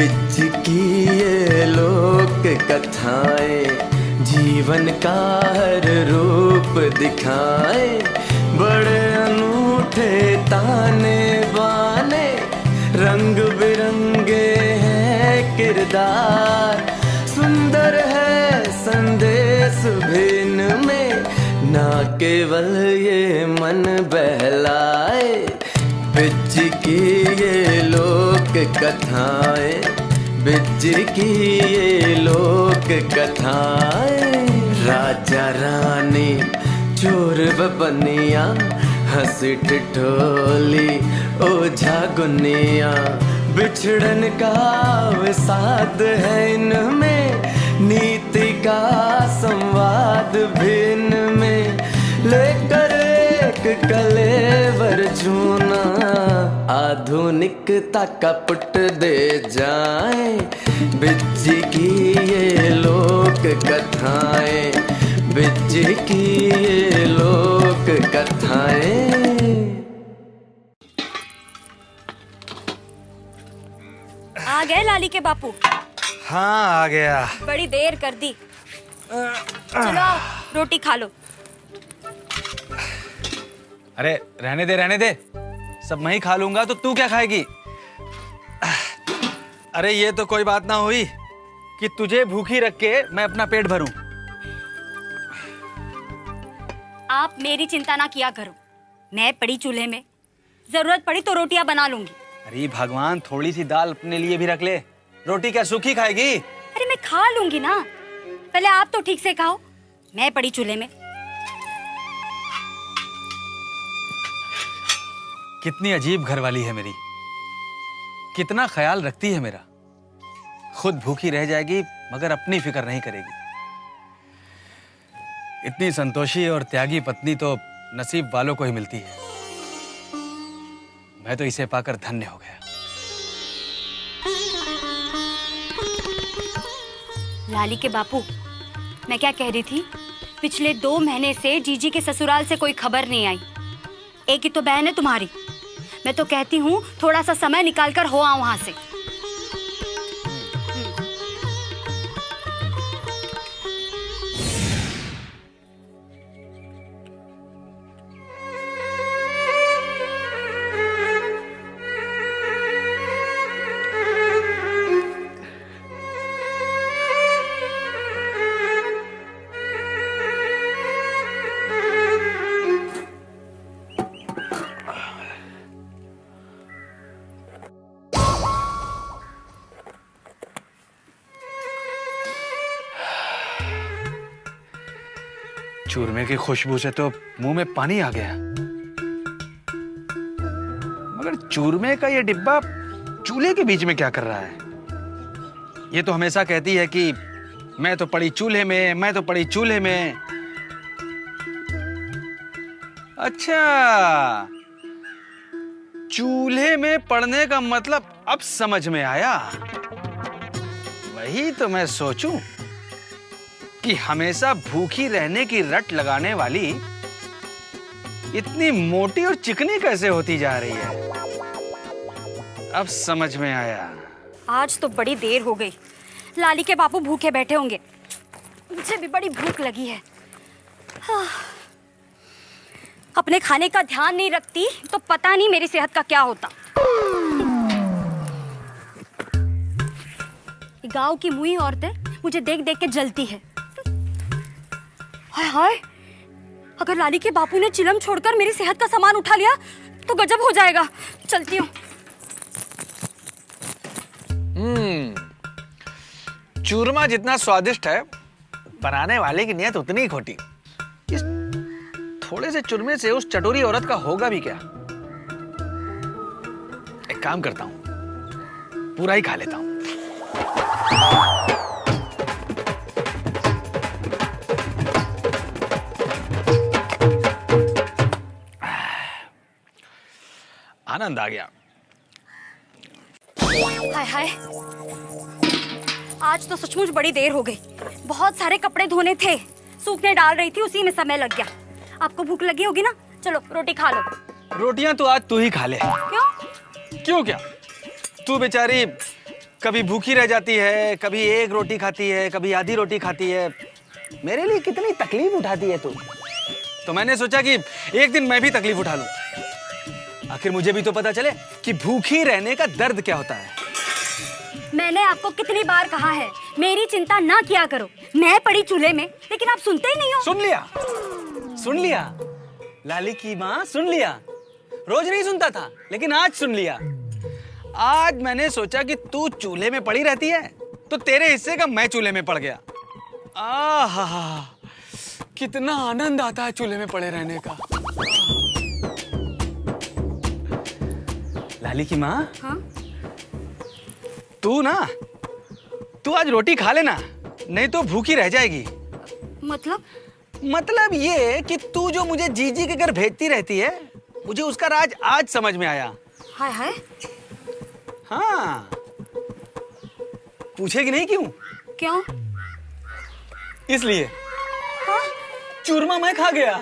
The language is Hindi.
बिज की ये लोक कथाएं जीवन का हर रूप दिखाए, बड़े अनूठे ताने बाने, रंग बिरंगे हैं किरदार, सुंदर है संदेश भिन्न में, ना केवल ये मन बहलाए, बिज की ये लोक कथाएं, बिज की ये लोक कथाएं। राजा रानी चोर बनिया, हंसी ठिठोली ओझा गुनिया, बिछड़न का विषाद है इनमें, नीति का संवाद भिन्न में, लेकर एक कलेवर चूना, आधुनिकता का पुट दे जाए, बिज की ये लोक कथाएं, बिज की ये लोक कथाएं। आ गए लाली के बापू? हाँ आ गया। बड़ी देर कर दी। चलो आओ, रोटी खा लो। अरे रहने दे, सब मैं ही खा लूंगा, तो तू क्या खाएगी? अरे ये तो कोई बात ना हुई कि तुझे भूखी रख के मैं अपना पेट भरूं। आप मेरी चिंता ना किया करो, मैं पड़ी चूल्हे में, जरूरत पड़ी तो रोटियां बना लूंगी। अरे भगवान, थोड़ी सी दाल अपने लिए भी रख ले। रोटी क्या सूखी खाएगी? अरे मैं खा लूंगी ना, पहले आप तो ठीक से खाओ, मैं पड़ी चूल्हे में। कितनी अजीब घरवाली है मेरी, कितना ख्याल रखती है मेरा। खुद भूखी रह जाएगी मगर अपनी फिक्र नहीं करेगी। इतनी संतोषी और त्यागी पत्नी तो नसीब वालों को ही मिलती है। मैं तो इसे पाकर धन्य हो गया। लाली के बापू, मैं क्या कह रही थी, पिछले 2 महीने से जीजी के ससुराल से कोई खबर नहीं आई। एक ही तो बहन है तुम्हारी, मैं तो कहती हूँ थोड़ा सा समय निकाल कर हो आओ वहां से। चूरमे की खुशबू से तो मुंह में पानी आ गया। मगर चूरमे का ये डिब्बा चूल्हे के बीच में क्या कर रहा है? ये तो हमेशा कहती है कि मैं तो पड़ी चूल्हे में, मैं तो पड़ी चूल्हे में। अच्छा, चूल्हे में पड़ने का मतलब अब समझ में आया। वही तो मैं सोचूं कि हमेशा भूखी रहने की रट लगाने वाली इतनी मोटी और चिकनी कैसे होती जा रही है। अब समझ में आया। आज तो बड़ी देर हो गई, लाली के बापू भूखे बैठे होंगे, मुझे भी बड़ी भूख लगी है। हाँ। अपने खाने का ध्यान नहीं रखती तो पता नहीं मेरी सेहत का क्या होता। गांव की मुई औरतें मुझे देख देख के जलती है। हाय हाय, अगर लाली के बापू ने चिलम छोड़कर मेरी सेहत का सामान उठा लिया तो गजब हो जाएगा। चलती हूँ। चूरमा जितना स्वादिष्ट है, बनाने वाले की नियत उतनी ही खोटी। इस थोड़े से चूरमे से उस चटोरी औरत का होगा भी क्या? एक काम करता हूं, पूरा ही खा लेता हूं। आनंद आ गया। हाय हाय, आज तो सचमुच बड़ी देर हो गई। बहुत सारे कपड़े धोने थे, सूखने डाल रही थी, उसी में समय लग गया। आपको भूख लगी होगी ना, चलो रोटी खा लो। रोटियां तो आज तू ही खा ले। क्यों? क्यों क्या? तू बेचारी कभी भूखी रह जाती है, कभी एक रोटी खाती है, कभी आधी रोटी खाती है। मेरे लिए कितनी तकलीफ उठाती है तू। तो मैंने सोचा कि एक दिन मैं भी तकलीफ उठा लूं। आखिर मुझे भी तो पता चले कि भूखी रहने का दर्द क्या होता है। मैंने आपको कितनी बार कहा है मेरी चिंता ना किया करो, मैं पड़ी चूल्हे में, लेकिन आप सुनते ही नहीं हो। सुन लिया लाली की माँ, सुन लिया। रोज नहीं सुनता था, लेकिन आज सुन लिया। आज मैंने सोचा कि तू चूल्हे में पड़ी रहती है तो तेरे हिस्से का मैं चूल्हे में पड़ गया। आहा, कितना आनंद आता है चूल्हे में पड़े रहने का। लाली की माँ, हाँ? तू आज रोटी खा लेना, नहीं तो भूखी रह जाएगी। मतलब ये कि तू जो मुझे जीजी के घर भेजती रहती है, मुझे उसका राज आज समझ में आया। हाय हाय। हाँ, पूछेगी नहीं क्यों? क्यों? इसलिए हाँ? चूरमा मैं खा गया।